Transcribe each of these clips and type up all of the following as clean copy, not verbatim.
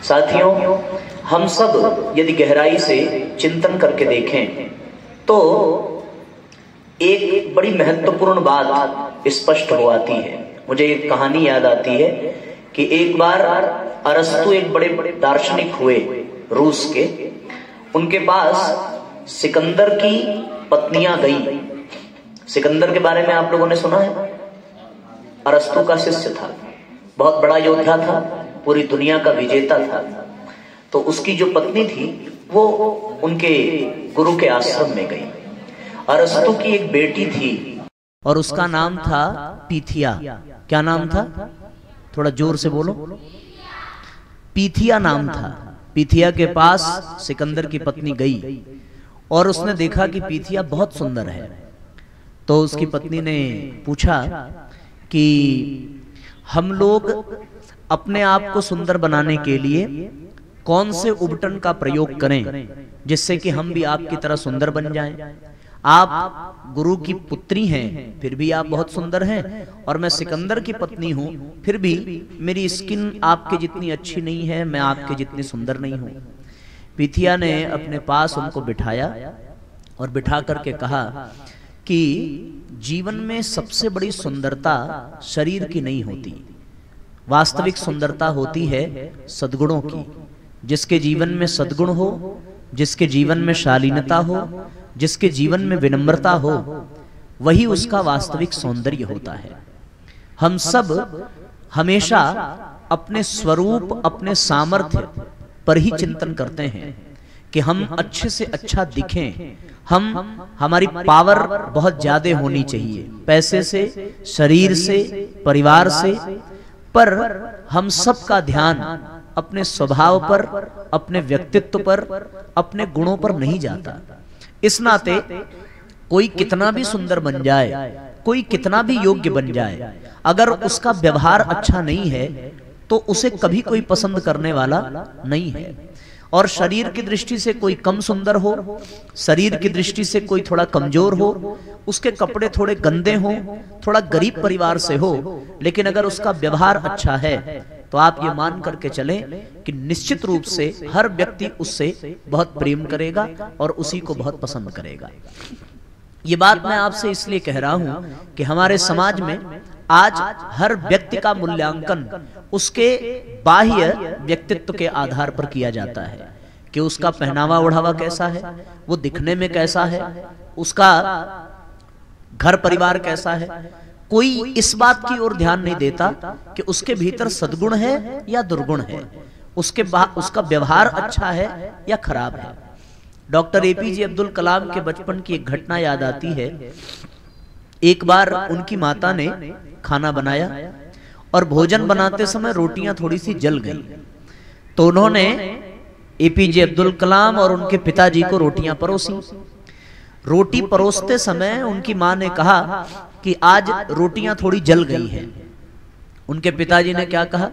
साथियों, हम सब यदि गहराई से चिंतन करके देखें तो एक बड़ी महत्वपूर्ण बात स्पष्ट हो आती है। मुझे एक कहानी याद आती है कि एक बार अरस्तु एक बड़े दार्शनिक हुए रूस के, उनके पास सिकंदर की पत्नियां गई। सिकंदर के बारे में आप लोगों ने सुना है? अरस्तु का शिष्य था, बहुत बड़ा योद्धा था, पूरी दुनिया का विजेता था। तो उसकी जो पत्नी थी वो उनके गुरु के आश्रम में गई। अरस्तु की एक बेटी थी और उसका नाम था पीथिया। क्या नाम था? थोड़ा जोर से बोलो। पीथिया नाम था। पीथिया के पास सिकंदर की पत्नी गई और उसने देखा कि पीथिया बहुत सुंदर है। तो उसकी पत्नी ने पूछा कि हम लोग अपने आप को सुंदर बनाने के लिए कौन से उबटन का प्रयोग करें जिससे कि हम भी आपकी तरह सुंदर बन जाएं। आप गुरु की पुत्री हैं, फिर भी आप बहुत सुंदर हैं, और मैं सिकंदर की पत्नी हूं, फिर भी मेरी स्किन आपके जितनी अच्छी नहीं है, मैं आपके जितनी सुंदर नहीं हूं। पीथिया ने अपने पास उनको बिठाया और बिठा करके कहा कि जीवन में सबसे बड़ी सुंदरता शरीर की नहीं होती, वास्तविक सुंदरता होती है सद्गुणों की। जिसके जीवन में सद्गुण हो, जिसके जीवन में शालीनता हो, जिसके जीवन में विनम्रता हो, वही उसका वास्तविक सौंदर्य होता है। हम सब हमेशा अपने स्वरूप, अपने सामर्थ्य पर ही चिंतन करते हैं कि हम अच्छे से अच्छा दिखें, हमारी पावर बहुत ज्यादा होनी चाहिए, पैसे से, शरीर से, परिवार से, पर हम सब का ध्यान अपने स्वभाव पर, अपने व्यक्तित्व पर, अपने गुणों पर नहीं जाता। इस नाते कोई कितना भी सुंदर बन जाए, कोई कितना भी योग्य बन जाए, अगर उसका व्यवहार अच्छा नहीं है तो उसे कभी कोई पसंद करने वाला नहीं है। और शरीर की दृष्टि से कोई कम सुंदर हो, शरीर की दृष्टि से कोई थोड़ा कमजोर हो, उसके कपड़े थोड़े गंदे हो, थोड़ा गरीब परिवार से हो, लेकिन अगर उसका व्यवहार अच्छा है तो आप ये मान करके चलें कि निश्चित रूप से हर व्यक्ति उससे बहुत प्रेम करेगा और उसी को बहुत पसंद करेगा। ये बात मैं आपसे इसलिए कह रहा हूं कि हमारे समाज में आज हर व्यक्ति का मूल्यांकन उसके बाह्य व्यक्तित्व के आधार पर किया जाता है कि उसका पहनावा ओढ़ावा कैसा है, वो दिखने में कैसा है, उसका घर परिवार कैसा है। कोई इस बात की ओर ध्यान नहीं देता कि उसके भीतर सद्गुण है या दुर्गुण है, उसका व्यवहार अच्छा है या खराब है। डॉक्टर एपीजे अब्दुल कलाम के बचपन की एक घटना याद आती है। एक बार उनकी माता ने खाना बनाया और भोजन बनाते समय रोटियां थोड़ी सी जल गई, तो उन्होंने एपीजे अब्दुल कलाम और उनके पिताजी को रोटियां परोसी। रोटी परोसते समय उनकी मां ने कहा कि आज रोटियां थोड़ी जल गई हैं। उनके पिताजी ने क्या कहा?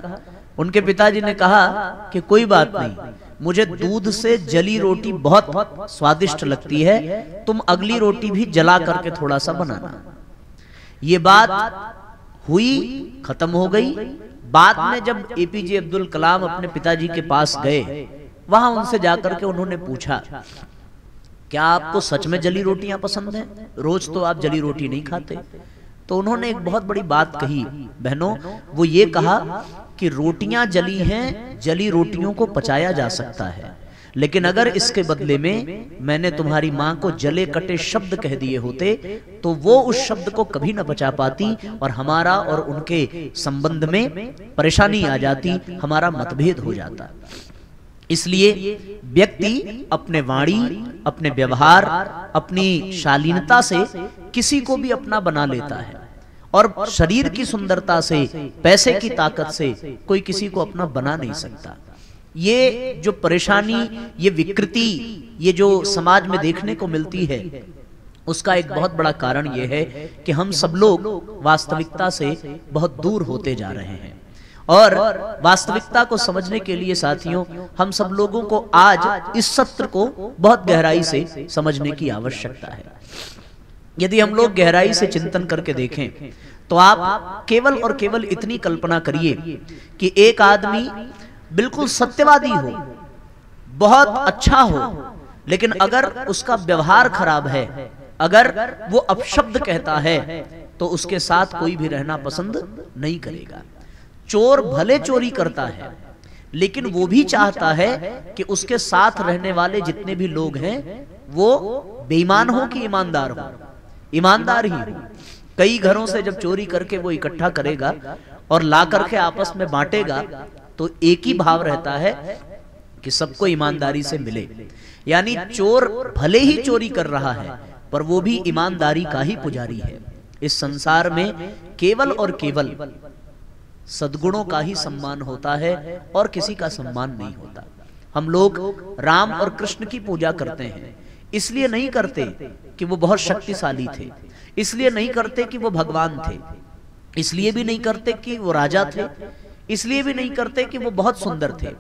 उनके पिताजी ने कहा कि कोई बात नहीं, मुझे दूध से जली रोटी बहुत स्वादिष्ट लगती है, तुम अगली रोटी भी जला करके थोड़ा सा बनाना। ये बात हुई, खत्म हो गई। बाद में जब एपीजे अब्दुल कलाम अपने पिताजी के पास गए, वहां उनसे जाकर के उन्होंने पूछा, क्या आपको सच में जली रोटियां पसंद हैं? रोज तो आप जली रोटी नहीं खाते। तो उन्होंने एक बहुत बड़ी बात कही बहनों, वो ये कहा कि रोटियां जली हैं, जली रोटियों को पचाया जा सकता है, लेकिन अगर इसके बदले में मैंने तुम्हारी मां को जले कटे शब्द कह दिए होते तो वो उस शब्द को कभी न पचा पाती और हमारा और उनके संबंध में परेशानी आ जाती, हमारा मतभेद हो जाता। इसलिए व्यक्ति अपने वाणी, अपने व्यवहार, अपनी शालीनता से किसी को भी अपना बना लेता है, और शरीर की सुंदरता से, पैसे की ताकत से कोई किसी को अपना बना नहीं सकता। ये जो परेशानी, ये विकृति, ये जो समाज में देखने को मिलती है, उसका एक बहुत बड़ा कारण ये है कि हम सब लोग वास्तविकता से बहुत दूर होते जा रहे हैं। और वास्तविकता को समझने के लिए साथियों, हम सब लोगों को आज इस सत्र को बहुत गहराई से समझने की आवश्यकता है। यदि हम लोग गहराई से चिंतन करके देखें तो आप केवल और केवल इतनी कल्पना करिए कि एक आदमी बिल्कुल सत्यवादी हो, बहुत अच्छा हो, लेकिन अगर उसका व्यवहार खराब है, अगर वो अपशब्द कहता है, तो उसके साथ कोई भी रहना पसंद नहीं करेगा। चोर भले चोरी करता है, लेकिन वो भी चाहता है कि उसके साथ रहने वाले जितने भी लोग हैं वो बेईमान हो कि ईमानदार हो, ईमानदार ही हो। कई घरों से जब चोरी करके वो इकट्ठा करेगा और ला करके आपस में बांटेगा, तो एक ही भाव रहता है कि सबको ईमानदारी से मिले। यानी चोर भले ही चोरी कर रहा है, पर वो भी ईमानदारी का ही पुजारी है। इस संसार में केवल और केवल सद्गुणों का ही सम्मान होता है और किसी का सम्मान नहीं होता। हम लोग राम और कृष्ण की पूजा करते हैं, इसलिए नहीं करते कि वो बहुत शक्तिशाली थे, इसलिए नहीं करते कि वो भगवान थे, इसलिए भी नहीं करते कि वो राजा थे, इसलिए भी नहीं करते कि वो बहुत सुंदर थे।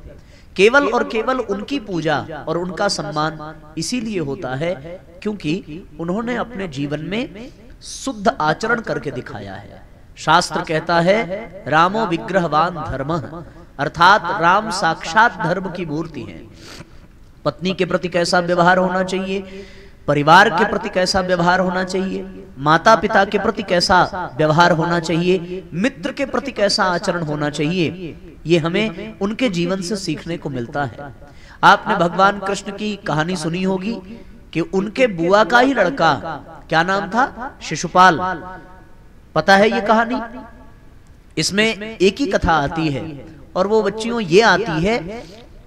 केवल और केवल उनकी पूजा और उनका सम्मान इसीलिए होता है क्योंकि उन्होंने अपने जीवन में शुद्ध आचरण करके दिखाया है। शास्त्र कहता है रामो विग्रहवान धर्मः, अर्थात राम साक्षात धर्म की मूर्ति है। पत्नी के प्रति कैसा व्यवहार होना चाहिए, परिवार के प्रति कैसा व्यवहार होना चाहिए, माता पिता के प्रति कैसा व्यवहार होना चाहिए, मित्र के प्रति कैसा आचरण होना चाहिए, ये हमें उनके जीवन से सीखने को मिलता है। आपने भगवान कृष्ण की कहानी सुनी होगी कि उनके बुआ का ही लड़का, क्या नाम था, शिशुपाल। पता है ये कहानी? इसमें एक ही कथा आती है और वो बच्चियों ये आती है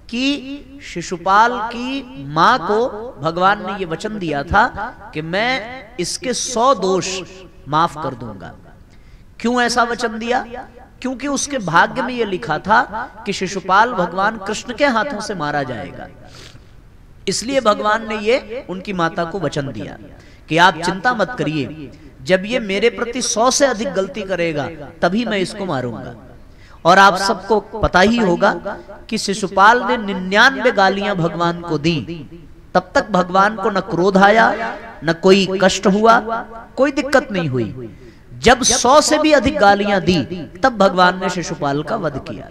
कि शिशुपाल की माँ को भगवान ने ये वचन दिया था कि मैं इसके 100 दोष माफ कर दूंगा। क्यों ऐसा वचन दिया? क्योंकि उसके भाग्य में ये लिखा था कि शिशुपाल भगवान कृष्ण के हाथों से मारा जाएगा। इसलिए भगवान ने ये उनकी माता को वचन दिया कि आप चिंता मत करिए, जब ये मेरे प्रति 100 से अधिक गलती करेगा तभी मैं इसको मारूंगा। और आप सबको पता ही होगा कि शिशुपाल ने 99 गालियां भगवान को दी, तब तक भगवान को न क्रोध आया, न कोई कष्ट हुआ, कोई दिक्कत नहीं हुई। जब 100 से भी अधिक गालियां दी, तब भगवान ने शिशुपाल का वध किया।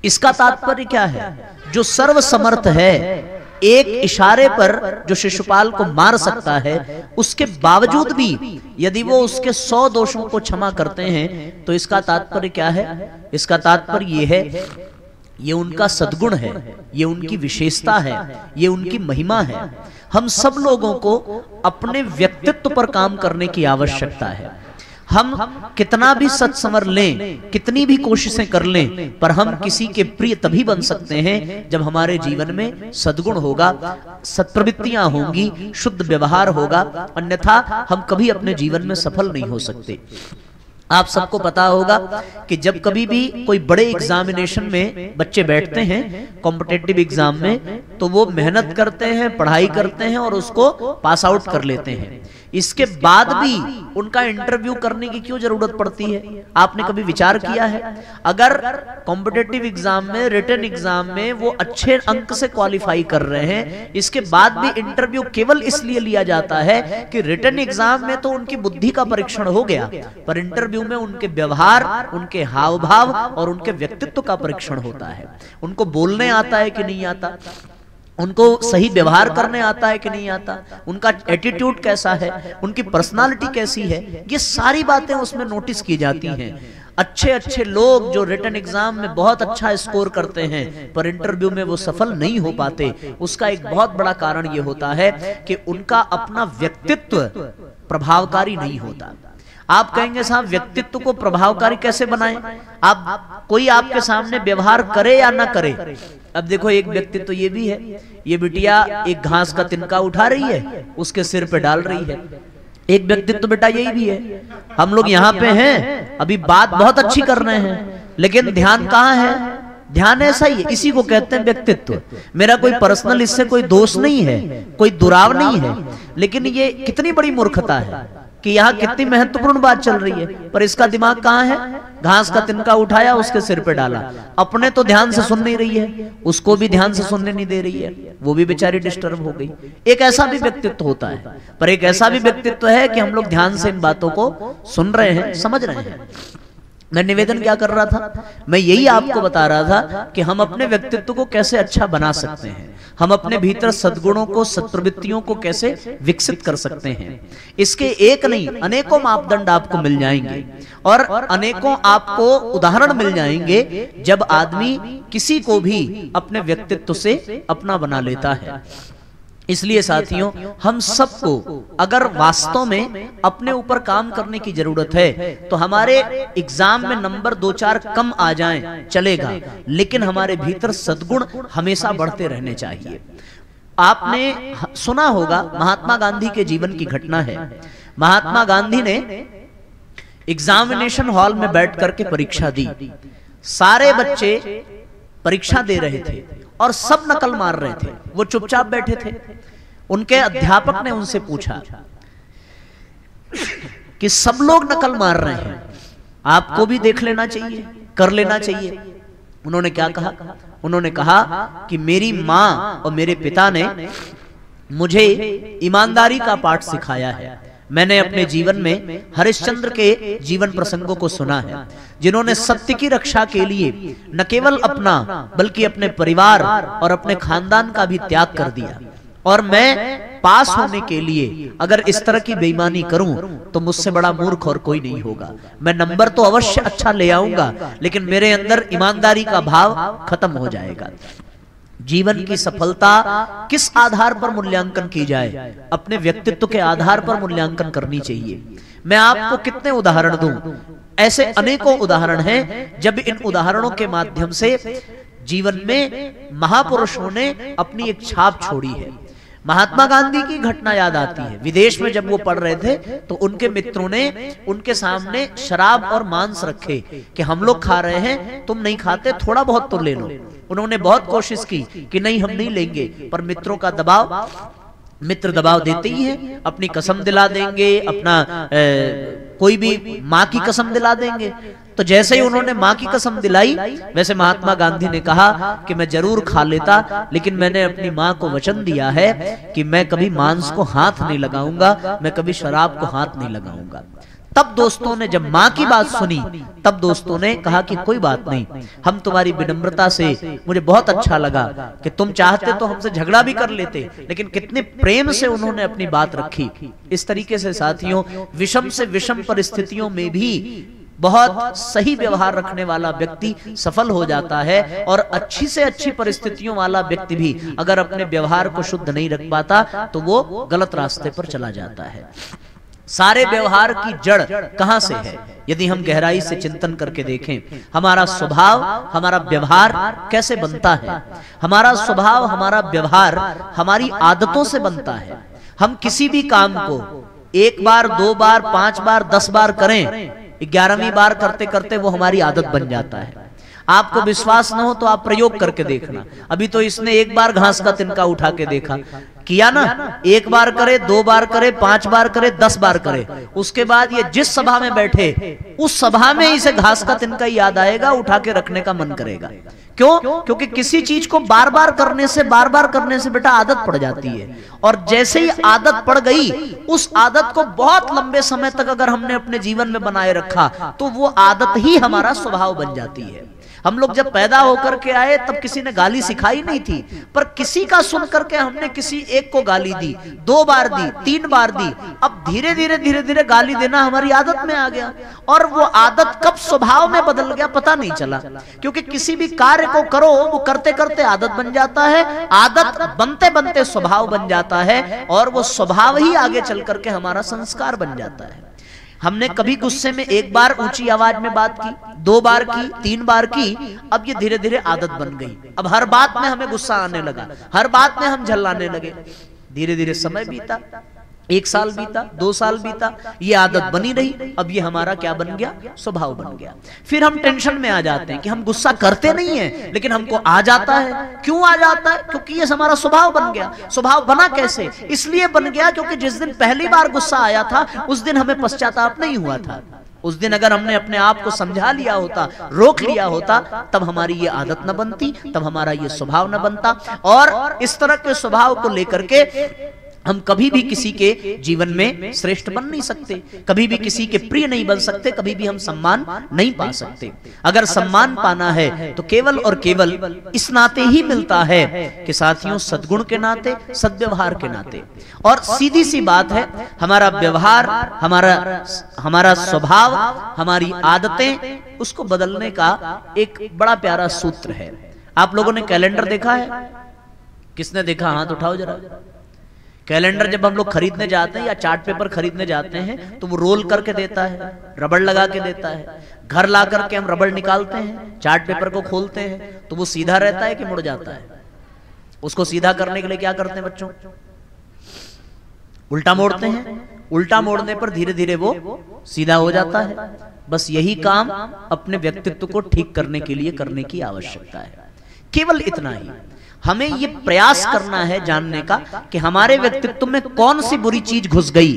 इसका तात्पर्य क्या है? जो सर्वसमर्थ है, एक इशारे पर जो शिशुपाल को मार सकता है, उसके बावजूद भी यदि वो उसके 100 दोषों को क्षमा करते हैं, तो इसका तात्पर्य क्या है? इसका तात्पर्य ये है, ये उनका सद्गुण है, ये उनकी विशेषता है, ये उनकी महिमा है। हम सब लोगों को अपने व्यक्तित्व पर काम करने की आवश्यकता है। हम कितना भी सच संवर लें, कितनी भी कोशिशें कर लें, पर हम किसी के प्रिय तभी बन सकते हैं जब हमारे जीवन में सद्गुण होगा, सत्प्रवृत्तियां होंगी, शुद्ध व्यवहार होगा, अन्यथा हम कभी अपने जीवन में सफल नहीं हो सकते। आप सबको पता होगा कि जब कभी भी कोई बड़े एग्जामिनेशन में बच्चे बैठते हैं, कॉम्पिटिटिव एग्जाम में, तो वो मेहनत करते हैं, पढ़ाई करते हैं और उसको पास आउट कर लेते हैं। इसके बाद भी उनका इंटरव्यू करने की क्यों जरूरत पड़ती है? आपने कभी विचार किया है? अगर कॉम्पिटिटिव एग्जाम में, रिटन एग्जाम में वो अच्छे अंक से क्वालिफाई कर रहे हैं, इसके बाद भी इंटरव्यू केवल इसलिए लिया जाता है कि रिटन एग्जाम में तो उनकी बुद्धि का परीक्षण हो गया, पर इंटरव्यू में उनके व्यवहार, उनके हाव भाव और उनके व्यक्तित्व का परीक्षण होता है। उनको बोलने आता है कि नहीं आता, उनको सही व्यवहार करने आता है कि नहीं आता, उनका एटीट्यूड कैसा है, उनकी पर्सनालिटी कैसी है, ये सारी बातें उसमें नोटिस की जाती हैं। अच्छे अच्छे लोग जो रिटन एग्जाम में बहुत अच्छा स्कोर करते हैं, पर इंटरव्यू में वो सफल नहीं हो पाते, उसका एक बहुत बड़ा कारण ये होता है कि उनका अपना व्यक्तित्व प्रभावकारी नहीं होता। आप कहेंगे साहब व्यक्तित्व को प्रभावकारी कैसे बनाएं? आप कोई आपके सामने व्यवहार करे या ना करे, अब देखो एक व्यक्तित्व ये भी है, ये बिटिया एक घास का तिनका उठा रही है, उसके सिर पे डाल रही है। एक व्यक्तित्व बेटा यही भी है। हम लोग यहाँ पे हैं, अभी बात बहुत अच्छी कर रहे हैं, लेकिन ध्यान कहाँ है? ध्यान ऐसा ही है, इसी को कहते हैं व्यक्तित्व। मेरा कोई पर्सनल इससे कोई दोष नहीं है, कोई दुराव नहीं है, लेकिन ये कितनी बड़ी मूर्खता है कि यहाँ कितनी महत्वपूर्ण बात चल रही है, पर इसका दिमाग कहाँ है? घास का तिनका उठाया, उसके सिर पे डाला। अपने तो ध्यान से सुन नहीं रही है, उसको भी ध्यान से सुनने नहीं दे रही है, वो भी बेचारी डिस्टर्ब हो गई। एक ऐसा भी व्यक्तित्व होता है, पर एक ऐसा भी व्यक्तित्व है कि हम लोग ध्यान से इन बातों को सुन रहे हैं, समझ रहे हैं। मैं निवेदन क्या कर रहा था, मैं यही आपको बता रहा था कि हम अपने व्यक्तित्व को कैसे अच्छा बना सकते हैं, हम अपने भीतर सद्गुणों को, सत्प्रवृत्तियों को कैसे विकसित कर सकते हैं। इसके एक नहीं अनेकों मापदंड आपको मिल जाएंगे और अनेकों आपको उदाहरण मिल जाएंगे जब आदमी किसी को भी अपने व्यक्तित्व से अपना बना लेता है। इसलिए साथियों, हम सबको अगर वास्तव में अपने ऊपर काम करने की जरूरत है तो हमारे एग्जाम में नंबर 2-4 कम आ जाएं चलेगा, लेकिन हमारे भीतर सद्गुण हमेशा बढ़ते रहने चाहिए। आपने सुना होगा, महात्मा गांधी के जीवन की घटना है। महात्मा गांधी ने एग्जामिनेशन हॉल में बैठ करके परीक्षा दी। सारे बच्चे परीक्षा दे रहे थे और सब नकल मार रहे थे, वो चुपचाप बैठे थे। उनके अध्यापक ने उनसे पूछा कि सब लोग नकल मार रहे हैं, आपको भी देख लेना चाहिए, कर लेना चाहिए। उन्होंने क्या कहा? उन्होंने कहा कि मेरी मां और मेरे पिता ने मुझे ईमानदारी का पाठ सिखाया है। मैंने अपने जीवन में हरिश्चंद्र के जीवन प्रसंगों को सुना है, जिन्होंने सत्य की रक्षा के लिए न केवल अपना बल्कि अपने परिवार और अपने खानदान का भी त्याग कर दिया। और मैं पास होने के लिए अगर इस तरह की बेईमानी करूं तो मुझसे बड़ा मूर्ख और कोई नहीं होगा। मैं नंबर तो अवश्य अच्छा ले आऊंगा, लेकिन मेरे अंदर ईमानदारी का भाव खत्म हो जाएगा। जीवन की सफलता किस आधार पर मूल्यांकन की जाए? अपने व्यक्तित्व के आधार पर मूल्यांकन करनी चाहिए। मैं आपको कितने उदाहरण दूं, ऐसे अनेकों उदाहरण हैं जब इन उदाहरणों के माध्यम से जीवन में महापुरुषों ने अपनी एक छाप छोड़ी है। महात्मा गांधी की घटना याद आती है। विदेश में जब वो पढ़ रहे थे तो उनके मित्रों ने उनके सामने शराब और मांस रखे कि हम लोग खा रहे हैं, तुम नहीं खाते, थोड़ा बहुत तो ले लो। उन्होंने बहुत कोशिश की कि नहीं हम नहीं लेंगे, पर मित्रों का दबाव, मित्र दबाव देते ही हैं, अपनी कसम दिला देंगे, अपना कोई भी माँ की कसम दिला देंगे। तो जैसे ही उन्होंने माँ की कसम दिलाई, वैसे महात्मा गांधी ने कहा कि मैं जरूर खा लेता, लेकिन मैंने अपनी माँ को वचन दिया है कि मैं कभी मांस को हाथ नहीं लगाऊंगा, मैं कभी शराब को हाथ नहीं लगाऊंगा। तब दोस्तों ने जब माँ की बात सुनी, तब दोस्तों ने कहा कि कोई बात नहीं, हम तुम्हारी विनम्रता से, मुझे बहुत अच्छा लगा कि तुम चाहते तो हमसे झगड़ा भी कर लेते, लेकिन कितने प्रेम से उन्होंने अपनी बात रखी। इस तरीके से साथियों, विषम से विषम परिस्थितियों में भी बहुत सही व्यवहार रखने वाला व्यक्ति सफल हो जाता है, और अच्छी से अच्छी परिस्थितियों वाला व्यक्ति भी अगर अपने व्यवहार को शुद्ध नहीं रख पाता तो वो गलत रास्ते पर चला जाता है। सारे व्यवहार की जड़ कहां से है? यदि हम गहराई से चिंतन करके देखें, हमारा स्वभाव, हमारा व्यवहार कैसे बनता है? हमारा स्वभाव, हमारा व्यवहार हमारी आदतों से बनता है। हम किसी भी काम को 1 बार, 2 बार, 5 बार, 10 बार करें, 11वीं बार करते करते वो हमारी आदत बन जाता है। आपको विश्वास न हो तो आप प्रयोग करके देखना। अभी तो इसने 1 बार घास का तिनका उठा के देखा, किया ना, 1 बार करे, 2 बार करे, 5 बार करे, 10 बार करे, उसके बाद ये जिस सभा में बैठे उस सभा में इसे घास का तिनका याद आएगा, उठा के रखने का मन करेगा। क्यों? क्योंकि किसी चीज को बार बार करने से, बार बार करने से बेटा आदत पड़ जाती है, और जैसे ही आदत पड़ गई, उस आदत को बहुत लंबे समय तक अगर हमने अपने जीवन में बनाए रखा तो वो आदत ही हमारा स्वभाव बन जाती है। हम लोग जब पैदा होकर के आए तब किसी ने गाली सिखाई नहीं थी, पर किसी का सुन करके हमने किसी एक को गाली दी, 2 बार दी, 3 बार दी। अब धीरे धीरे गाली देना हमारी आदत में आ गया, और वो आदत कब स्वभाव में बदल गया पता नहीं चला। क्योंकि किसी भी कार्य को करो, वो करते करते आदत बन जाता है, आदत बनते बनते स्वभाव बन जाता है, और वो स्वभाव ही आगे चल करके हमारा संस्कार बन जाता है। हमने कभी गुस्से में 1 बार ऊंची आवाज में बात की, 2 बार की, 3 बार की, अब ये धीरे धीरे आदत बन गई। अब हर बात में हमें गुस्सा आने लगा, हर बात में हम झल्लाने लगे। धीरे धीरे समय बीता, 1 साल बीता, 2 साल बीता, ये आदत बनी रही। अब ये हमारा क्या बन गया? स्वभाव बन गया। फिर हम टेंशन में आ जाते हैं कि हम गुस्सा करते नहीं है, लेकिन हमको आ जाता है। क्यों आ जाता है? क्योंकि ये हमारा स्वभाव बन गया। स्वभाव बना कैसे? इसलिए बन गया क्योंकि जिस दिन पहली बार गुस्सा आया था उस दिन हमें पश्चाताप नहीं हुआ था। उस दिन अगर हमने अपने आप को समझा लिया होता, रोक लिया होता, तब हमारी ये आदत न बनती, तब हमारा ये स्वभाव न बनता। और इस तरह के स्वभाव को लेकर के हम कभी भी किसी के जीवन में श्रेष्ठ बन नहीं सकते, कभी भी किसी के प्रिय नहीं बन सकते, कभी भी हम सम्मान नहीं पा सकते। अगर सम्मान पाना है तो केवल और केवल इस नाते ही मिलता है कि साथियों सद्गुण के नाते, सद्व्यवहार के नाते। और सीधी सी बात है, हमारा व्यवहार, हमारा स्वभाव, हमारी आदतें, उसको बदलने का एक बड़ा प्यारा सूत्र है। आप लोगों ने कैलेंडर देखा है? किसने देखा? हाथ उठाओ जरा। कैलेंडर जब हम लोग खरीदने जाते हैं या चार्ट पेपर खरीदने जाते हैं तो वो रोल करके देता है, रबड़ लगा के देता है। घर ला करके हम रबड़ निकालते हैं, चार्ट पेपर को खोलते हैं तो वो सीधा रहता है कि मुड़ जाता है? उसको सीधा करने के लिए क्या करते हैं बच्चों? उल्टा मोड़ते हैं। उल्टा मोड़ने पर धीरे धीरे वो सीधा हो जाता है। बस यही काम अपने व्यक्तित्व को ठीक करने के लिए करने की आवश्यकता है। केवल इतना ही हमें ये प्रयास करना है जानने का कि हमारे व्यक्तित्व में कौन सी बुरी चीज घुस गई।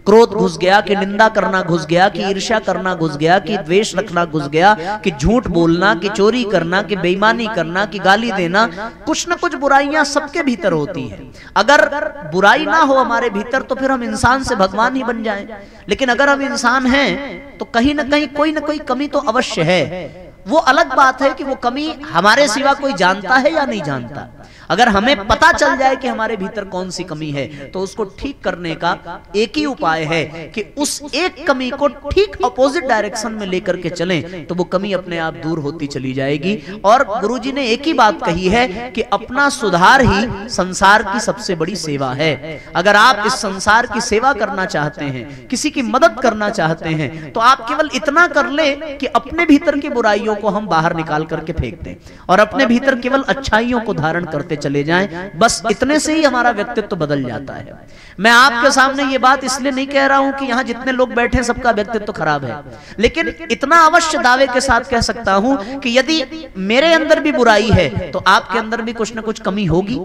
क्रोध घुस गया, कि निंदा करना घुस गया, कि ईर्ष्या करना घुस गया, कि द्वेष रखना घुस गया, कि झूठ बोलना, कि चोरी करना, कि बेईमानी करना, कि गाली देना। कुछ न कुछ बुराइयां सबके भीतर होती हैं। अगर बुराई ना हो हमारे भीतर तो फिर हम इंसान से भगवान ही बन जाएं। लेकिन अगर हम इंसान हैं तो कहीं ना कहीं कोई ना कोई कमी तो अवश्य है। वो अलग बात है कि वो कमी हमारे सिवा कोई जानता है या नहीं जानता। अगर हमें पता चल जाए कि हमारे भीतर कौन सी कमी है तो उसको ठीक करने का एक ही उपाय है कि उस एक कमी को ठीक अपोजिट डायरेक्शन में लेकर के चलें तो वो कमी अपने आप दूर होती चली जाएगी। और गुरुजी ने एक ही बात कही है कि अपना सुधार ही संसार की सबसे बड़ी सेवा है। अगर आप इस संसार की सेवा करना चाहते हैं, किसी की मदद करना चाहते हैं, तो आप केवल इतना कर ले कि अपने भीतर की बुराइयों को हम बाहर निकाल करके फेंक दें और अपने भीतर केवल अच्छाइयों को धारण करते चले जाएं। बस इतने से ही हमारा व्यक्तित्व बदल जाता है। मैं आपके सामने ये बात इसलिए नहीं कह रहा हूं कि यहां जितने लोग बैठे हैं सबका व्यक्तित्व खराब है, लेकिन इतना अवश्य दावे के साथ कह सकता हूं कि यदि मेरे अंदर भी बुराई है तो आपके अंदर भी कुछ ना कुछ कमी होगी।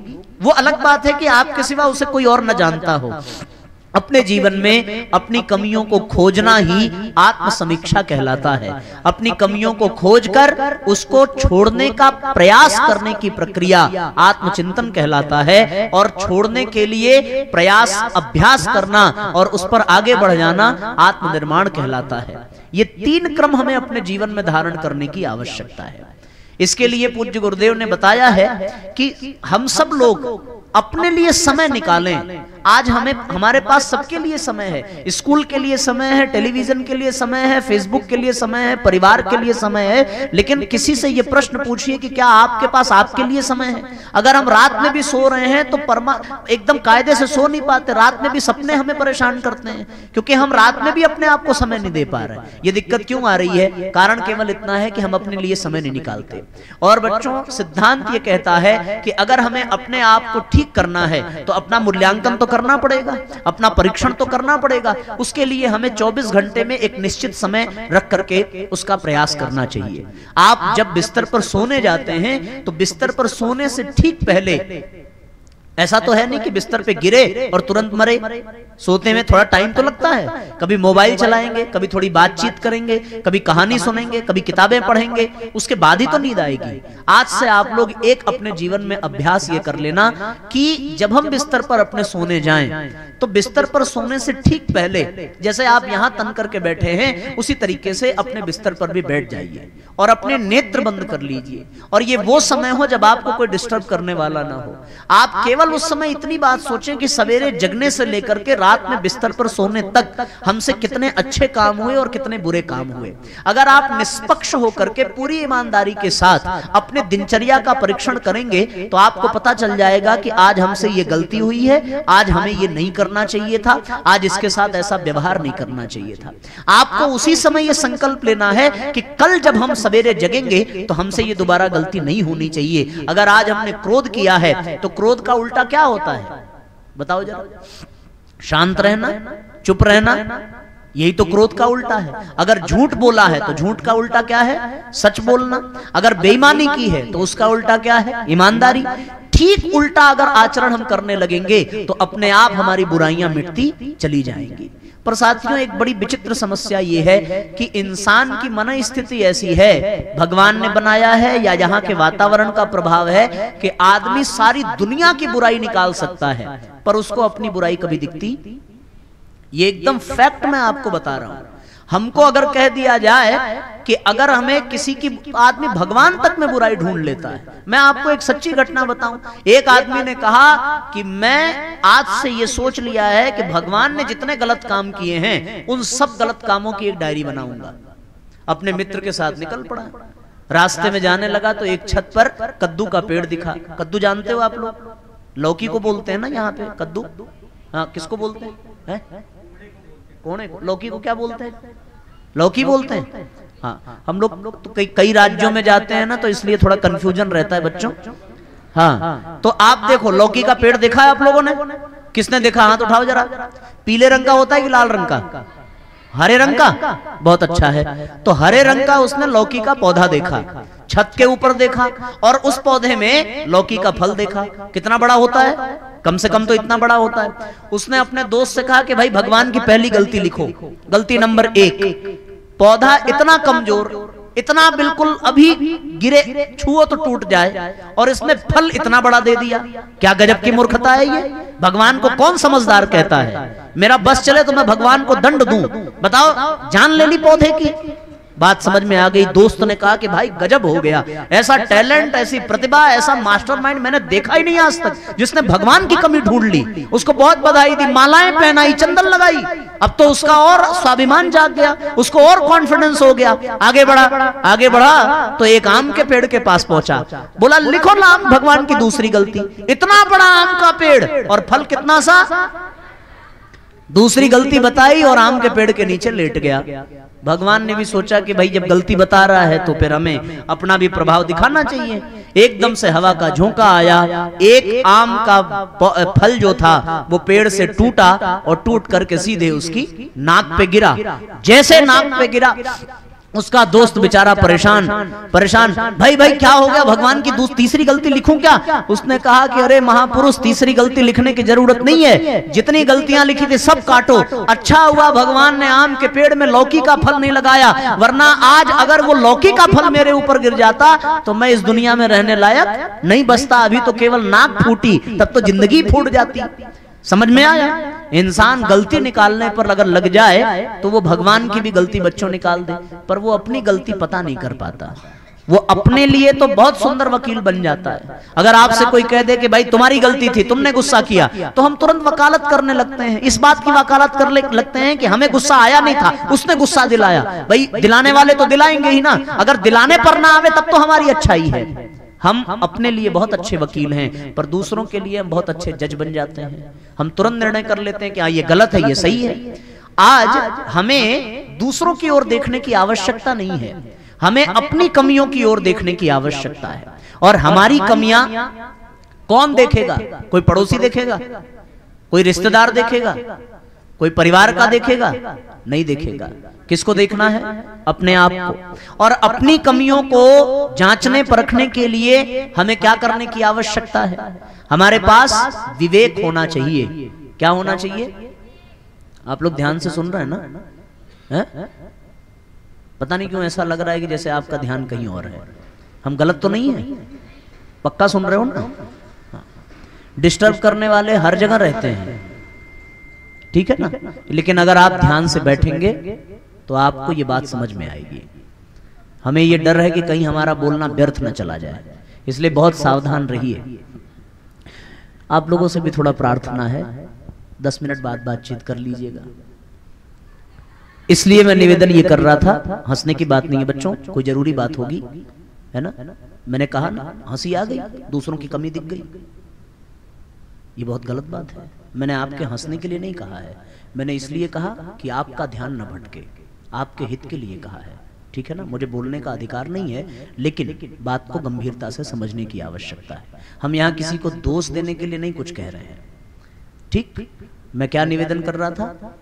वो अलग बात है कि आपके सिवा उसे कोई और न जानता हो। अपने जीवन में अपनी कमियों को खोजना ही आत्म समीक्षा कहलाता है। अपनी कमियों को खोजकर उसको छोड़ने का प्रयास करने की प्रक्रिया आत्मचिंतन कहलाता है। और छोड़ने के लिए प्रयास, अभ्यास करना और उस पर आगे बढ़ जाना आत्मनिर्माण कहलाता है। ये तीन क्रम हमें अपने जीवन में धारण करने की आवश्यकता है। इसके लिए पूज्य गुरुदेव ने बताया है कि हम सब लोग अपने लिए समय निकालें। आज हमारे पास सबके लिए समय है। स्कूल के लिए समय है, टेलीविजन के लिए समय है, फेसबुक के लिए समय है, परिवार के लिए समय है। लेकिन किसी से ये प्रश्न पूछिए कि क्या आपके पास आपके लिए समय है? अगर हम रात में भी सो रहे हैं तो एकदम कायदे से सो नहीं पाते। रात में भी सपने हमें परेशान करते हैं क्योंकि हम रात में भी अपने आप को समय नहीं दे पा रहे। ये दिक्कत क्यों आ रही है? कारण केवल इतना है कि हम अपने लिए समय नहीं निकालते। और बच्चों, सिद्धांत ये कहता है कि अगर हमें अपने आप को ठीक करना है तो अपना मूल्यांकन तो करना पड़ेगा, अपना परीक्षण तो करना पड़ेगा। उसके लिए हमें 24 घंटे में एक निश्चित समय रख करके उसका प्रयास करना चाहिए। आप जब बिस्तर पर सोने जाते हैं तो बिस्तर पर सोने से ठीक पहले ऐसा तो है नहीं कि बिस्तर पे गिरे और तुरंत मरे। सोते में थोड़ा टाइम तो लगता है। कभी मोबाइल चलाएंगे, कभी थोड़ी बातचीत करेंगे, कभी कहानी सुनेंगे, कभी किताबें पढ़ेंगे, उसके बाद ही तो नींद आएगी। आज से आप लोग एक अपने जीवन में अभ्यास ये कर लेना कि जब हम बिस्तर पर अपने सोने जाएं तो बिस्तर पर सोने से ठीक पहले जैसे आप यहां तन करके बैठे हैं उसी तरीके से अपने बिस्तर पर भी बैठ जाइए और अपने नेत्र बंद कर लीजिए। और ये वो समय हो जब आपको कोई डिस्टर्ब करने वाला ना हो। आप केवल उस समय इतनी बात सोचें कि सवेरे जगने से लेकर के रात में बिस्तर पर सोने तक हमसे कितने अच्छे काम हुए और कितने बुरे काम हुए। अगर आप निष्पक्ष होकर के पूरी ईमानदारी के साथ अपने दिनचर्या का परीक्षण करेंगे तो आपको पता चल जाएगा कि आज हमसे ये गलती हुई है, आज हमें ये नहीं करना चाहिए था, आज इसके साथ ऐसा व्यवहार नहीं करना चाहिए था। आपको उसी समय ये संकल्प लेना है कि कल जब हम सवेरे जगेंगे तो हमसे ये दोबारा गलती नहीं होनी चाहिए। अगर आज हमने क्रोध किया है तो क्रोध का उल्टा क्या होता है बताओ जरा? शांत रहना, चुप रहना, यही तो क्रोध का उल्टा है। अगर झूठ बोला है तो झूठ का उल्टा क्या है? सच बोलना। अगर बेईमानी की है तो उसका उल्टा क्या है? ईमानदारी। ठीक उल्टा अगर आचरण हम करने लगेंगे तो अपने आप हमारी बुराइयां मिटती चली जाएंगी। पर साथियों, एक बड़ी विचित्र समस्या यह है कि इंसान की मन स्थिति ऐसी है, भगवान ने बनाया है या यहाँ के वातावरण का प्रभाव है कि आदमी सारी दुनिया की बुराई निकाल सकता है पर उसको अपनी बुराई कभी दिखती। ये एकदम फैक्ट मैं आपको बता रहा हूं। हमको अगर कह दिया जाए कि अगर हमें किसी की, आदमी भगवान तक में बुराई ढूंढ लेता है। मैं आपको एक सच्ची घटना बताऊं। एक आदमी ने कहा कि मैं आज से ये सोच लिया है कि भगवान ने जितने गलत काम किए हैं उन सब गलत कामों की एक डायरी बनाऊंगा। अपने मित्र के साथ निकल पड़ा। रास्ते में जाने लगा तो एक छत पर कद्दू का पेड़ दिखा। कद्दू जानते हो आप लोग? लौकी को बोलते हैं ना यहाँ पे कद्दू। हाँ, किसको बोलते हैं? कोने को? लौकी को क्या बोलते हैं? लौकी बोलते हैं। हाँ, हम लोग तो कई राज्यों में जाते हैं ना, तो इसलिए थोड़ा कंफ्यूजन रहता है बच्चों। हाँ, तो आप देखो, लौकी का पेड़ देखा है आप लोगों ने? किसने देखा? हाथ उठाओ जरा। पीले रंग का होता है कि लाल रंग का? हरे रंग का? बहुत अच्छा है। तो हरे रंग का उसने लौकी का पौधा देखा, छत के ऊपर देखा, और उस पौधे में लौकी का फल देखा। कितना बड़ा होता है? कम से कम तो इतना बड़ा होता है। उसने अपने दोस्त से कहा कि भाई भगवान की पहली गलती लिखो। गलती नंबर 1, पौधा इतना कमजोर, इतना बिल्कुल अभी गिरे, छुओ तो टूट जाए, और इसने फल इतना बड़ा दे दिया। क्या गजब की मूर्खता है ये! भगवान को कौन समझदार कहता है? मेरा बस चले तो मैं भगवान को दंड दूं। बताओ, जान ले ली पौधे की। बात समझ में आ गई। दोस्त ने कहा कि भाई गजब हो गया, ऐसा टैलेंट, ऐसी प्रतिभा, ऐसा मास्टरमाइंड मैंने देखा ही नहीं आज तक, जिसने भगवान की कमी ढूंढ ली। उसको बहुत बधाई दी, मालाएं पहनाई, चंदन लगाई। अब तो उसका और स्वाभिमान जाग गया, उसको और कॉन्फिडेंस हो गया। आगे बढ़ा, आगे बढ़ा तो एक आम के पेड़ के पास पहुंचा। बोला, लिखो नाम भगवान की दूसरी गलती। इतना बड़ा आम का पेड़ और फल कितना सा। दूसरी गलती बताई और आम के पेड़ के नीचे लेट गया। भगवान ने भी सोचा कि भाई जब गलती बता रहा है तो फिर हमें अपना भी प्रभाव दिखाना चाहिए। एकदम से हवा का झोंका आया, एक आम का फल जो था वो पेड़ से टूटा और टूट करके सीधे उसकी नाक पे गिरा। जैसे नाक पे गिरा, उसका दोस्त बेचारा परेशान परेशान, भाई भाई क्या हो गया, भगवान की तीसरी गलती लिखूं क्या? उसने कहा कि अरे महापुरुष, तीसरी गलती लिखने की जरूरत नहीं है, जितनी गलतियां लिखी थी सब काटो। अच्छा हुआ भगवान ने आम के पेड़ में लौकी का फल नहीं लगाया, वरना आज अगर वो लौकी का फल मेरे ऊपर गिर जाता तो मैं इस दुनिया में रहने लायक नहीं बचता। अभी तो केवल नाक फूटी, तब तो जिंदगी फूट जाती। समझ में आया? इंसान गलती निकालने पर अगर लग जाए तो वो भगवान की भी गलती बच्चों निकाल दे, पर वो अपनी गलती पता नहीं कर पाता। वो अपने लिए तो बहुत सुंदर वकील बन जाता है। अगर आपसे कोई कह दे कि भाई तुम्हारी गलती थी, तुमने गुस्सा किया, तो हम तुरंत वकालत करने लगते हैं। इस बात की वकालत कर लगते हैं कि हमें गुस्सा आया नहीं था, उसने गुस्सा दिलाया। भाई दिलाने वाले तो दिलाएंगे ही ना, अगर दिलाने पर ना आवे तब तो हमारी अच्छाई है। हम अपने लिए बहुत अच्छे वकील हैं, पर दूसरों के लिए हम बहुत अच्छे जज बन जाते हैं। हम तुरंत निर्णय कर लेते हैं कि हाँ ये गलत है, ये सही है। आज हमें दूसरों की ओर देखने की आवश्यकता नहीं है, हमें अपनी कमियों की ओर देखने की आवश्यकता है। और हमारी कमियां कौन देखेगा? कोई पड़ोसी देखेगा? कोई रिश्तेदार देखेगा? कोई परिवार का देखेगा? नहीं देखेगा। किसको देखना है? अपने आप को। और अपनी कमियों को जांचने परखने के लिए हमें क्या करने की आवश्यकता है? हमारे पास विवेक होना चाहिए। क्या होना चाहिए? आप लोग ध्यान से सुन रहे हैं ना? है? पता नहीं क्यों ऐसा लग रहा है कि जैसे आपका ध्यान कहीं और है। हम गलत तो नहीं है? पक्का सुन रहे हो ना? डिस्टर्ब करने वाले हर जगह रहते हैं, ठीक है ना? लेकिन अगर आप ध्यान से बैठेंगे तो आपको ये बात समझ में आएगी। हमें ये डर है कि कहीं हमारा बोलना व्यर्थ न चला जाए, इसलिए बहुत सावधान रहिए। आप लोगों से भी थोड़ा प्रार्थना है, 10 मिनट बाद बातचीत कर लीजिएगा। इसलिए मैं निवेदन ये कर रहा था, हंसने की बात नहीं है बच्चों, कोई जरूरी बात होगी, है ना? मैंने कहा ना, हंसी आ गई, दूसरों की कमी दिख गई, ये बहुत गलत बात है। मैंने आपके हंसने के लिए नहीं कहा है, मैंने इसलिए कहा कि आपका ध्यान न भटके, आपके हित के लिए कहा है, ठीक है ना? मुझे बोलने का अधिकार नहीं है, लेकिन बात को गंभीरता से समझने की आवश्यकता है। हम यहाँ किसी को दोष देने के लिए नहीं कुछ कह रहे हैं, ठीक? मैं क्या निवेदन कर रहा था?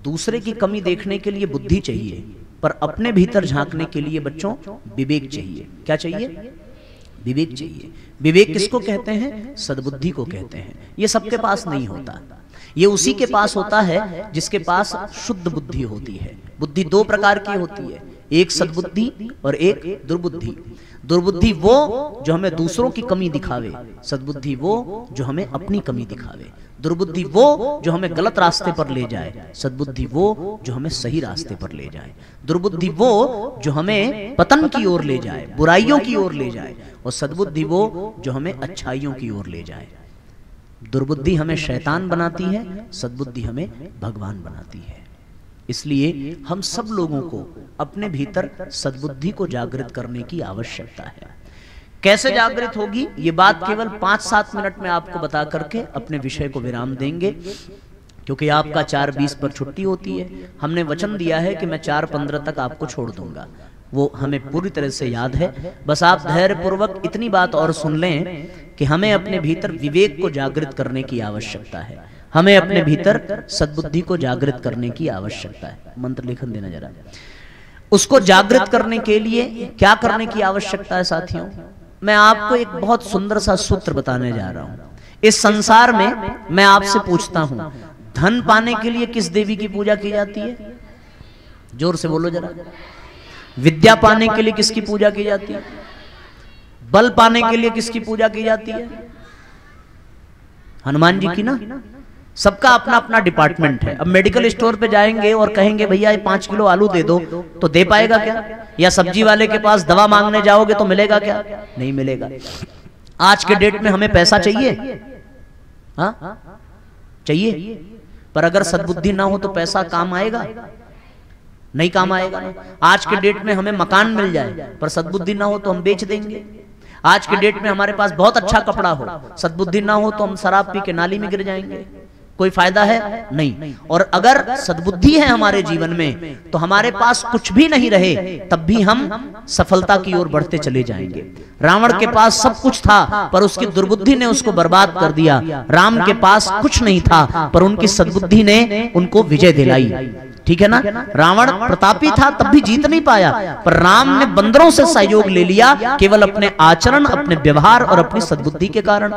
दूसरे की कमी देखने के लिए बुद्धि चाहिए, पर अपने भीतर झांकने के लिए बच्चों विवेक चाहिए। क्या चाहिए? विवेक चाहिए। विवेक किसको कहते हैं? सद्बुद्धि को कहते हैं। ये सबके पास नहीं होता, ये उसी के पास होता है जिसके पास शुद्ध बुद्धि होती है। बुद्धि दो प्रकार की होती है, एक सद्बुद्धि और एक दुर्बुद्धि। दुर्बुद्धि वो जो हमें दूसरों की कमी दिखावे, सद्बुद्धि वो जो हमें अपनी कमी दिखावे। दुर्बुद्धि वो जो हमें गलत रास्ते पर ले जाए, सद्बुद्धि वो जो हमें सही रास्ते पर ले जाए। दुर्बुद्धि वो जो हमें पतन की ओर ले जाए, बुराइयों की ओर ले जाए, और सद्बुद्धि वो जो हमें अच्छाइयों की ओर ले जाए। दुर्बुद्धि हमें शैतान बनाती है, सद्बुद्धि हमें भगवान बनाती है। इसलिए हम सब लोगों को अपने भीतर सद्बुद्धि को जागृत करने की आवश्यकता है। कैसे जागृत होगी ये बात केवल 5-7 मिनट में आपको बता करके अपने विषय को विराम देंगे, क्योंकि आपका 4:20 पर छुट्टी होती है। हमने वचन दिया है कि मैं 4:15 तक आपको छोड़ दूंगा, वो हमें पूरी तरह से याद है। बस आप धैर्य पूर्वक इतनी बात और सुन लें कि हमें अपने भीतर विवेक को जागृत करने की आवश्यकता है, हमें अपने भीतर सद्बुद्धि को जागृत करने की आवश्यकता है। मंत्र लेखन देना जरा। उसको जागृत करने के लिए क्या करने की आवश्यकता है साथियों? मैं आपको एक बहुत सुंदर सा सूत्र बताने जा रहा हूं। इस संसार में मैं आपसे पूछता हूं, धन पाने के लिए किस देवी की पूजा की जाती है? जोर से बोलो जरा। विद्या पाने के लिए किसकी पूजा की जाती है? बल पाने के लिए किसकी पूजा की जाती है? हनुमान जी की ना। सबका अपना अपना डिपार्टमेंट है। अब मेडिकल स्टोर पे जाएंगे और कहेंगे भैया 5 किलो आलू दे दो, तो दे पाएगा क्या? या सब्जी वाले के पास दवा मांगने जाओगे तो मिलेगा क्या? नहीं मिलेगा। आज के डेट में हमें पैसा चाहिए, हाँ चाहिए, पर अगर सद्बुद्धि ना हो तो पैसा काम आएगा? नहीं काम आएगा। आज के डेट में हमें मकान मिल जाए पर सद्बुद्धि ना हो तो हम बेच देंगे। आज के डेट में हमारे पास बहुत अच्छा कपड़ा हो, सद्बुद्धि ना हो तो हम शराब पी के नाली में गिर जाएंगे। कोई फायदा है? नहीं। और अगर सद्बुद्धि है हमारे जीवन में तो हमारे पास कुछ भी नहीं रहे तब भी हम सफलता की ओर बढ़ते चले जाएंगे। रावण के पास सब कुछ था पर उसकी दुर्बुद्धि ने उसको बर्बाद कर दिया। राम के पास कुछ नहीं था पर उनकी सद्बुद्धि ने उनको विजय दिलाई। ठीक है ना? रावण प्रतापी था तब भी जीत नहीं पाया, पर राम ने बंदरों से सहयोग ले लिया केवल अपने आचरण, अपने व्यवहार और अपनी सद्बुद्धि के कारण।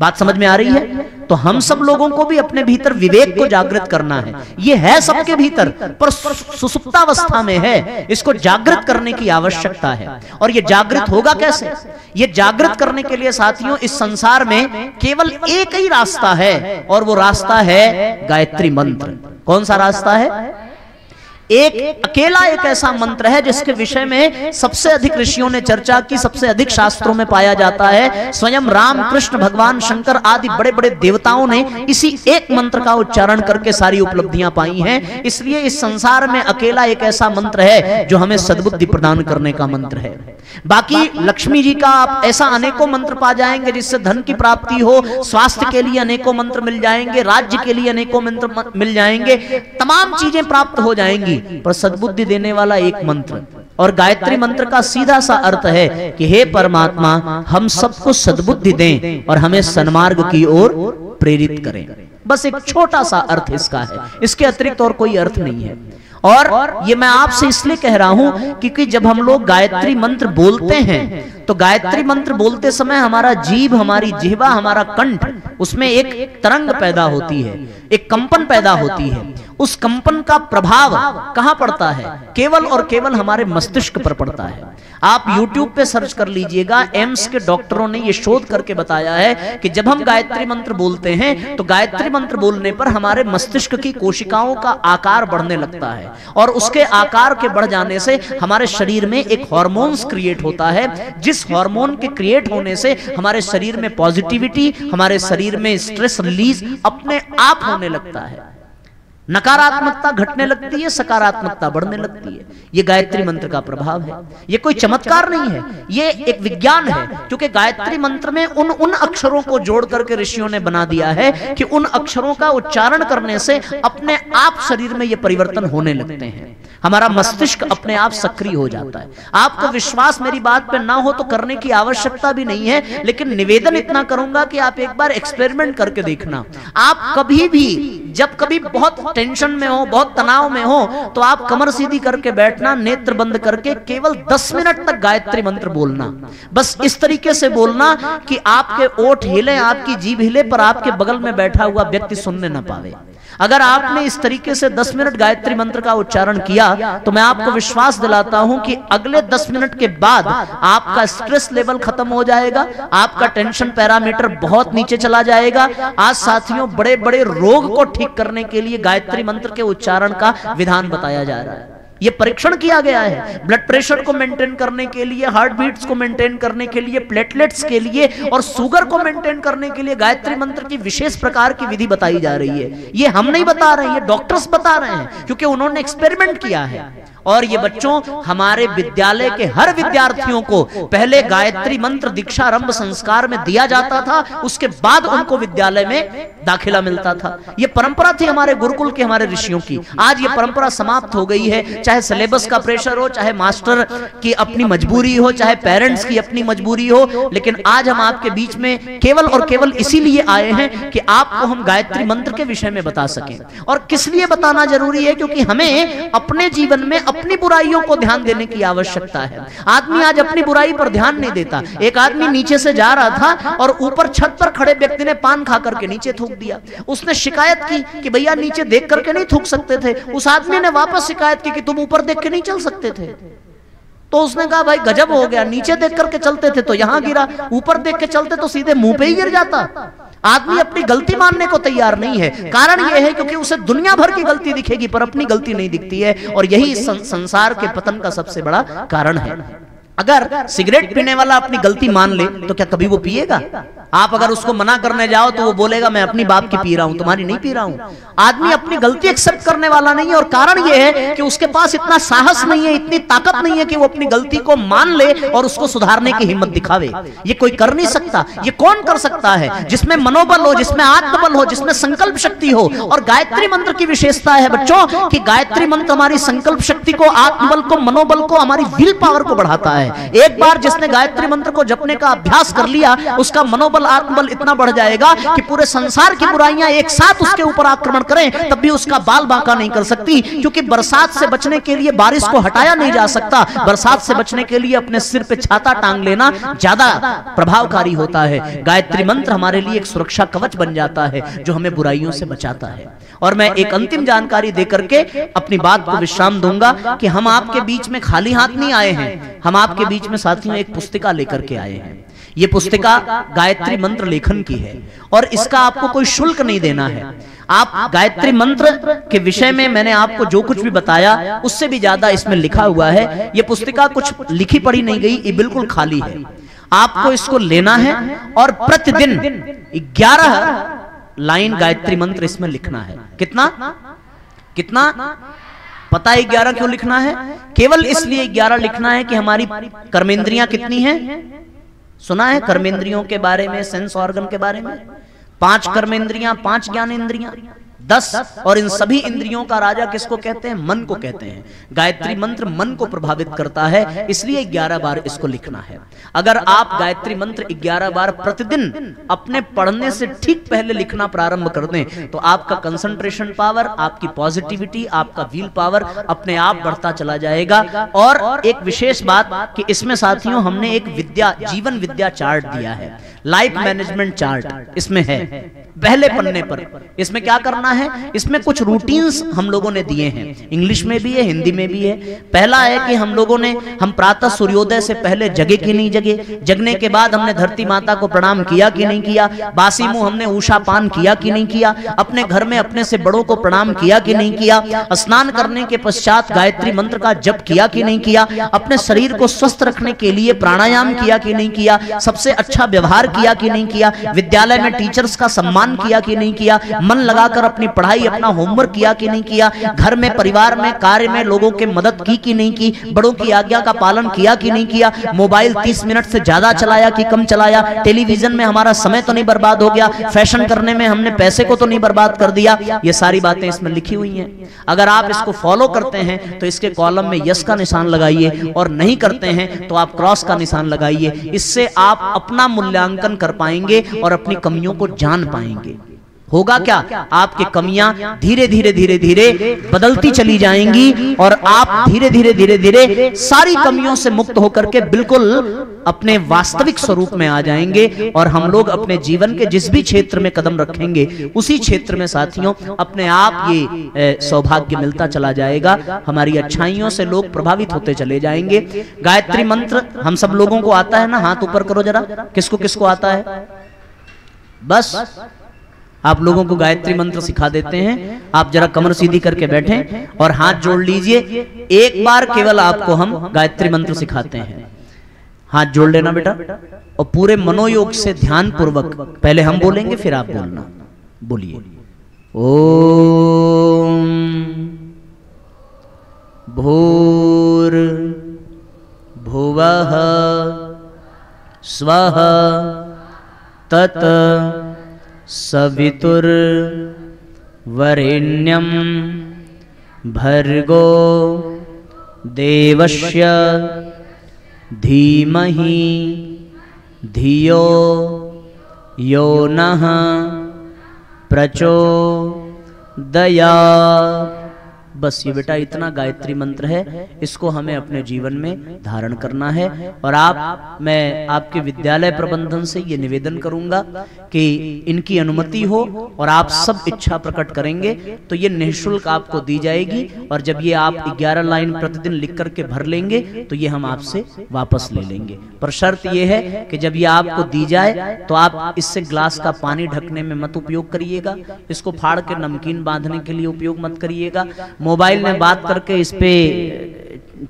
बात समझ में आ रही है? तो हम सब लोगों को भी अपने भीतर विवेक को जागृत करना है। ये है सबके भीतर पर सुसुप्तावस्था में है, इसको जागृत करने की आवश्यकता है। और ये जागृत होगा कैसे? ये जागृत करने के लिए साथियों इस संसार में केवल एक ही रास्ता है और वो रास्ता है गायत्री मंत्र। कौन सा रास्ता है? एक अकेला एक ऐसा मंत्र है जिसके विषय में सबसे अधिक ऋषियों ने चर्चा की, सबसे अधिक शास्त्रों में पाया जाता है। स्वयं राम, कृष्ण, भगवान शंकर आदि बड़े बड़े देवताओं ने इसी एक मंत्र का उच्चारण करके सारी उपलब्धियां पाई हैं। इसलिए इस संसार में अकेला एक ऐसा मंत्र है जो हमें सद्बुद्धि प्रदान करने का मंत्र है। बाकी लक्ष्मी जी का आप ऐसा अनेकों मंत्र पा जाएंगे जिससे धन की प्राप्ति हो, स्वास्थ्य के लिए अनेकों मंत्र मिल जाएंगे, राज्य के लिए अनेकों मंत्र मिल जाएंगे, तमाम चीजें प्राप्त हो जाएंगी, पर सद्बुद्धि देने वाला एक मंत्र। और गायत्री मंत्र का सीधा सा अर्थ है कि हे परमात्मा, हम सबको सद्बुद्धि दें और हमें सन्मार्ग की ओर प्रेरित करें। बस एक छोटा सा अर्थ इसका है, इसके अतिरिक्त और कोई अर्थ नहीं है। और ये मैं आपसे इसलिए कह रहा हूं क्योंकि जब हम लोग गायत्री मंत्र बोलते हैं तो गायत्री मंत्र बोलते समय हमारा जीभ, हमारी जिह्वा, हमारा कंठ, उसमें एक तरंग पैदा होती है, एक कंपन पैदा होती है। उस कंपन का प्रभाव कहां पड़ता है? केवल और केवल हमारे मस्तिष्क पर पड़ता है। आप YouTube पे सर्च कर लीजिएगा, एम्स के डॉक्टरों ने यह शोध करके बताया है कि जब हम गायत्री मंत्र बोलते हैं तो गायत्री मंत्र बोलने पर हमारे मस्तिष्क की कोशिकाओं का आकार बढ़ने लगता है और उसके आकार के बढ़ जाने से हमारे शरीर में एक हार्मोन्स क्रिएट होता है, जिस हार्मोन के क्रिएट होने से हमारे शरीर में पॉजिटिविटी, हमारे शरीर में स्ट्रेस रिलीज अपने आप होने लगता है। नकारात्मकता घटने लगती है, सकारात्मकता बढ़ने लगती है। ये गायत्री मंत्र का प्रभाव है। ये कोई चमत्कार नहीं है, ये एक विज्ञान है, क्योंकि गायत्री मंत्र में उन अक्षरों को जोड़ करके ऋषियों ने बना दिया है कि उन अक्षरों का उच्चारण करने से अपने आप शरीर में ये परिवर्तन होने लगते हैं। हमारा मस्तिष्क अपने आप सक्रिय हो जाता है। आपको विश्वास मेरी बात पे ना हो तो करने की आवश्यकता भी नहीं है, लेकिन निवेदन इतना करूंगा कि आप एक बार एक्सपेरिमेंट करके देखना। आप कभी भी जब कभी बहुत टेंशन में हो, बहुत तनाव में हो, तो आप कमर सीधी करके बैठना, नेत्र बंद करके केवल 10 मिनट तक गायत्री मंत्र बोलना। बस इस तरीके से बोलना कि आपके ओठ हिले, आपकी जीभ हिले, पर आपके बगल में बैठा हुआ व्यक्ति सुनने ना पावे। अगर आपने इस तरीके से 10 मिनट गायत्री मंत्र का उच्चारण किया तो मैं आपको विश्वास दिलाता हूं कि अगले 10 मिनट के बाद आपका स्ट्रेस लेवल खत्म हो जाएगा, आपका टेंशन पैरामीटर बहुत नीचे चला जाएगा। आज साथियों, बड़े बड़े रोग को ठीक करने के लिए गायत्री मंत्र के उच्चारण का विधान बताया जा रहा है। ये परीक्षण किया गया है। ब्लड प्रेशर को मेंटेन करने के लिए, हार्ट बीट्स को मेंटेन करने के लिए, प्लेटलेट्स के लिए और शुगर को मेंटेन करने के लिए गायत्री मंत्र की विशेष प्रकार की विधि बताई जा रही है। ये हम नहीं बता रहे हैं, ये डॉक्टर्स बता रहे हैं, क्योंकि उन्होंने एक्सपेरिमेंट किया है। और ये बच्चों, हमारे विद्यालय के हर विद्यार्थियों को पहले गायत्री मंत्र दीक्षारंभ संस्कार में दिया जाता था, उसके बाद उनको विद्यालय में दाखिला मिलता था। ये परंपरा थी हमारे गुरुकुल के, हमारे ऋषियों की। आज ये परंपरा समाप्त हो गई है। चाहे सिलेबस का प्रेशर हो, चाहे मास्टर की अपनी मजबूरी हो, चाहे पेरेंट्स की अपनी मजबूरी हो, लेकिन आज हम आपके बीच में केवल और केवल इसीलिए आए हैं कि आपको हम गायत्री मंत्र के विषय में बता सकें। और किस लिए बताना जरूरी है? क्योंकि हमें अपने जीवन में अपनी बुराइयों को ध्यान देने की आवश्यकता है। आदमी आज अपनी बुराई पर ध्यान नहीं देता। एक आदमी नीचे से जा रहा था और ऊपर छत पर खड़े व्यक्ति ने पान खा करके नीचे थूक दिया। उसने शिकायत की कि भैया नीचे देख करके नहीं थूक सकते थे। उस आदमी ने वापस शिकायत की कि तुम ऊपर देख के नहीं चल सकते थे। तो उसने कहा भाई गजब हो गया, नीचे देख करके चलते थे तो यहां गिरा, ऊपर देख के चलते तो सीधे मुंह पे ही गिर जाता। आदमी अपनी गलती मानने को तैयार नहीं है। कारण यह है क्योंकि उसे दुनिया भर की गलती दिखेगी पर अपनी गलती नहीं दिखती है। और यही संसार के पतन का सबसे बड़ा कारण है। अगर सिगरेट पीने वाला अपनी गलती मान ले तो क्या कभी वो पिएगा? आप अगर उसको मना करने जाओ तो वो बोलेगा मैं अपनी बाप की पी रहा हूं, तुम्हारी नहीं पी रहा हूं। आदमी अपनी गलती एक्सेप्ट करने वाला नहीं है। और कारण यह है कि उसके पास इतना साहस नहीं है, इतनी ताकत नहीं है कि वो अपनी गलती को मान ले और उसको सुधारने की हिम्मत दिखावे। ये कोई कर नहीं सकता। ये कौन कर सकता है? जिसमें मनोबल हो, जिसमें आत्मबल हो, जिसमें संकल्प शक्ति हो। और गायत्री मंत्र की विशेषता है बच्चों कि गायत्री मंत्र हमारी संकल्प शक्ति को, आत्मबल को, मनोबल को, हमारी विल पावर को बढ़ाता है। एक बार जिसने गायत्री मंत्र को जपने का अभ्यास कर लिया, उसका मनोबल, आत्मबल इतना बढ़ जाएगा कि पूरे संसार की बुराइयां एक साथ उसके ऊपर आक्रमण करें तब भी उसका बाल बांका नहीं कर सकती। क्योंकि बरसात से बचने के लिए बारिश को हटाया नहीं जा सकता। बरसात से बचने के लिए अपने सिर पे छाता टांग लेना ज्यादा प्रभावकारी होता है। गायत्री मंत्र हमारे लिए एक सुरक्षा कवच बन जाता है जो हमें बुराइयों से बचाता है। और मैं एक अंतिम जानकारी देकर के अपनी बात को विश्राम दूंगा कि हम आपके बीच में खाली हाथ नहीं आए हैं। हम आपके बीच में साथियों एक पुस्तिका लेकर के आए हैं। ये पुस्तिका गायत्री मंत्र लेखन की है और इसका आपको कोई शुल्क नहीं देना है। आप गायत्री मंत्र के विषय में मैंने आपको जो कुछ भी बताया उससे भी ज्यादा इसमें लिखा हुआ है। ये पुस्तिका कुछ लिखी पढ़ी नहीं गई, ये बिल्कुल खाली है। आपको इसको लेना है और प्रतिदिन 11 लाइन गायत्री मंत्र इसमें लिखना है। कितना कितना पता है 11 क्यों लिखना है? केवल इसलिए 11 लिखना है कि हमारी कर्मेंद्रियां कितनी हैं? सुना है कर्मेंद्रियों के बारे में, सेंस ऑर्गन के बारे में? 5 कर्मेंद्रियां, 5 ज्ञानेंद्रियां, 10। और इन सभी इंद्रियों का राजा किसको कहते हैं? मन को कहते हैं। गायत्री मंत्र मन को प्रभावित करता है, इसलिए 11 बार इसको लिखना है। अगर आप गायत्री मंत्र 11 बार प्रतिदिन अपने पढ़ने से ठीक पहले लिखना प्रारंभ कर दें तो आपका कंसंट्रेशन पावर, आपकी पॉजिटिविटी, आपका व्हील पावर अपने आप बढ़ता चला जाएगा। और एक विशेष बात कि इसमें साथियों हमने एक विद्या, जीवन विद्या चार्ट दिया है, लाइफ मैनेजमेंट चार्ट इसमें है पहले पन्ने पर। इसमें क्या करना है? इसमें कुछ रूटीन्स हम लोगों ने दिए हैं, इंग्लिश में भी है, हिंदी में भी है। पहला है कि हम प्रातः सूर्योदय से पहले जगे कि नहीं जगे, जगने के बाद हमने धरती माता को प्रणाम किया कि नहीं किया, बासी मुंह हमने उषा पान किया कि नहीं किया, अपने घर में अपने से बड़ों को प्रणाम किया कि नहीं किया, स्नान करने के पश्चात गायत्री मंत्र का जप किया कि नहीं किया, अपने शरीर को स्वस्थ रखने के लिए प्राणायाम किया कि नहीं किया, सबसे अच्छा व्यवहार किया कि नहीं किया, विद्यालय में टीचर्स का सम्मान किया कि नहीं किया, मन लगाकर अपनी पढ़ाई, अपना होमवर्क किया कि नहीं किया, घर में, परिवार में, कार्य में लोगों की मदद की कि नहीं की, बड़ों की आज्ञा का पालन किया कि नहीं किया, मोबाइल 30 मिनट से ज्यादा चलाया कि कम चलाया, टेलीविजन में हमारा समय तो नहीं बर्बाद हो गया, फैशन करने में हमने पैसे को तो नहीं बर्बाद कर दिया। ये सारी बातें इसमें लिखी हुई हैं। अगर आप इसको फॉलो करते हैं तो इसके कॉलम में यस का निशान लगाइए और नहीं करते हैं तो आप क्रॉस का निशान लगाइए। इससे आप अपना मूल्यांकन कर पाएंगे और अपनी कमियों को जान पाएंगे। होगा क्या, आपकी कमियां धीरे धीरे धीरे धीरे बदलती चली जाएंगी और आप धीरे धीरे धीरे धीरे सारी कमियों से मुक्त होकर के बिल्कुल अपने वास्तविक स्वरूप में आ जाएंगे। और हम लोग अपने जीवन के जिस भी क्षेत्र में कदम रखेंगे उसी क्षेत्र में साथियों अपने आप ये सौभाग्य मिलता चला जाएगा। हमारी अच्छाइयों से लोग प्रभावित होते चले जाएंगे। गायत्री मंत्र हम सब लोगों को आता है ना? हाथ ऊपर करो जरा, किसको किसको आता है? बस आप लोगों को गायत्री मंत्र सिखा देते हैं। आप जरा कमर सीधी करके बैठें और हाथ जोड़ लीजिए। एक बार केवल आपको हम गायत्री मंत्र सिखाते हैं। हाथ जोड़ लेना बेटा और पूरे मनोयोग से ध्यान पूर्वक पहले हम बोलेंगे फिर आप बोलना। बोलिए ओम भूर भुवः स्वः तत् सवितुर वरेण्यं भर्गो देवस्य धीमहि धियो यो नः प्रचोदयात्। बस ये बेटा इतना गायत्री मंत्र है, इसको हमें अपने जीवन में धारण करना है। और मैं आपके विद्यालय प्रबंधन से ये निवेदन करूंगा कि इनकी अनुमति हो और आप सब इच्छा प्रकट करेंगे तो ये निःशुल्क आपको दी जाएगी। और जब ये आप 11 लाइन प्रतिदिन लिख करके भर लेंगे तो ये हम आपसे वापस ले लेंगे। पर शर्त ये है कि जब ये आपको दी जाए तो आप इससे ग्लास का पानी ढकने में मत उपयोग करिएगा, इसको फाड़ के नमकीन बांधने के लिए उपयोग मत करिएगा, मोबाइल में बात करके इस पे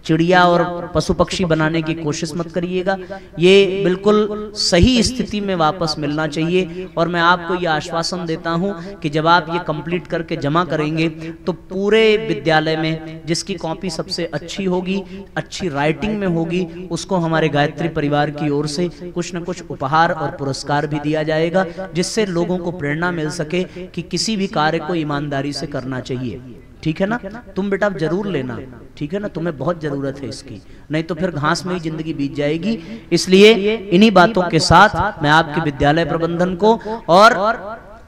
चिड़िया और पशु पक्षी बनाने की कोशिश मत करिएगा। ये बिल्कुल सही स्थिति में वापस मिलना चाहिए। और मैं आपको ये आश्वासन देता हूं कि जब आप ये कंप्लीट करके जमा करेंगे तो पूरे विद्यालय में जिसकी कॉपी सबसे अच्छी होगी, अच्छी राइटिंग में होगी, उसको हमारे गायत्री परिवार की ओर से कुछ न कुछ उपहार और पुरस्कार भी दिया जाएगा, जिससे लोगों को प्रेरणा मिल सके कि किसी भी कार्य को ईमानदारी से करना चाहिए। ठीक है ना? तुम बेटा जरूर लेना, ठीक है ना? तुम्हें बहुत जरूरत है इसकी, नहीं तो फिर घास में ही जिंदगी बीत जाएगी। इसलिए इन्हीं बातों के साथ मैं आपके विद्यालय प्रबंधन को और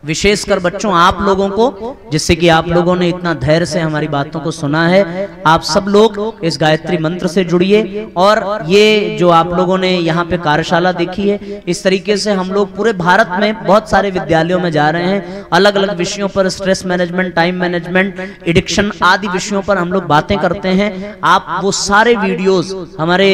विशेषकर बच्चों आप लोगों को, जिससे कि आप लोगों ने इतना धैर्य से हमारी बातों को सुना है, आप सब लोग इस गायत्री मंत्र से जुड़िए। और ये जो आप लोगों ने यहाँ पे कार्यशाला देखी है, इस तरीके से हम लोग पूरे भारत में बहुत सारे विद्यालयों में जा रहे हैं, अलग अलग विषयों पर, stress management, time management, addiction आदि विषयों पर हम लोग बातें करते हैं। आप वो सारे वीडियोस हमारे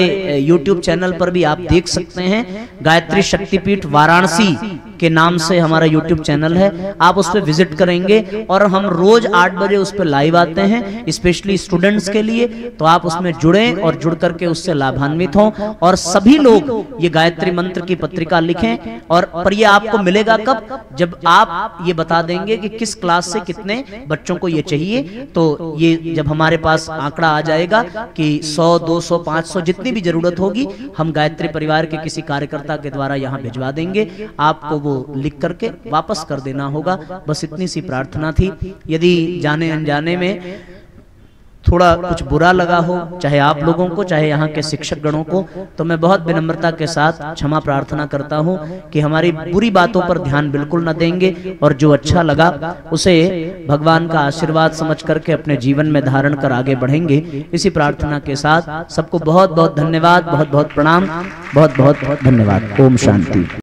YouTube चैनल पर भी आप देख सकते हैं। गायत्री शक्तिपीठ वाराणसी के नाम से हमारा YouTube चैनल है, आप उस पर विजिट करेंगे और हम रोज 8 बजे उस पर लाइव आते हैं स्पेशली स्टूडेंट्स के लिए। तो आप उसमें जुड़ें और जुड़ करके उससे लाभान्वित हों। और सभी लोग ये गायत्री मंत्र की पत्रिका लिखें। और पर ये आपको मिलेगा कब? जब आप ये बता देंगे कि किस क्लास से कितने बच्चों को ये चाहिए। तो ये जब हमारे पास आंकड़ा आ जाएगा कि 100, 200, 500 जितनी भी जरूरत होगी, हम गायत्री परिवार के किसी कार्यकर्ता के द्वारा यहाँ भिजवा देंगे। आपको वो लिख करके वापस कर देना होगा। बस इतनी सी प्रार्थना थी। यदि जाने अनजाने में थोड़ा कुछ बुरा लगा हो, चाहे आप लोगों को, चाहे यहाँ के शिक्षक गणों को, तो मैं बहुत विनम्रता के साथ क्षमा प्रार्थना करता हूँ कि हमारी बुरी बातों पर ध्यान बिल्कुल न देंगे और जो अच्छा लगा उसे भगवान का आशीर्वाद समझ करके अपने जीवन में धारण कर आगे बढ़ेंगे। इसी प्रार्थना के साथ सबको बहुत बहुत धन्यवाद, बहुत बहुत प्रणाम, बहुत बहुत धन्यवाद। ओम शांति।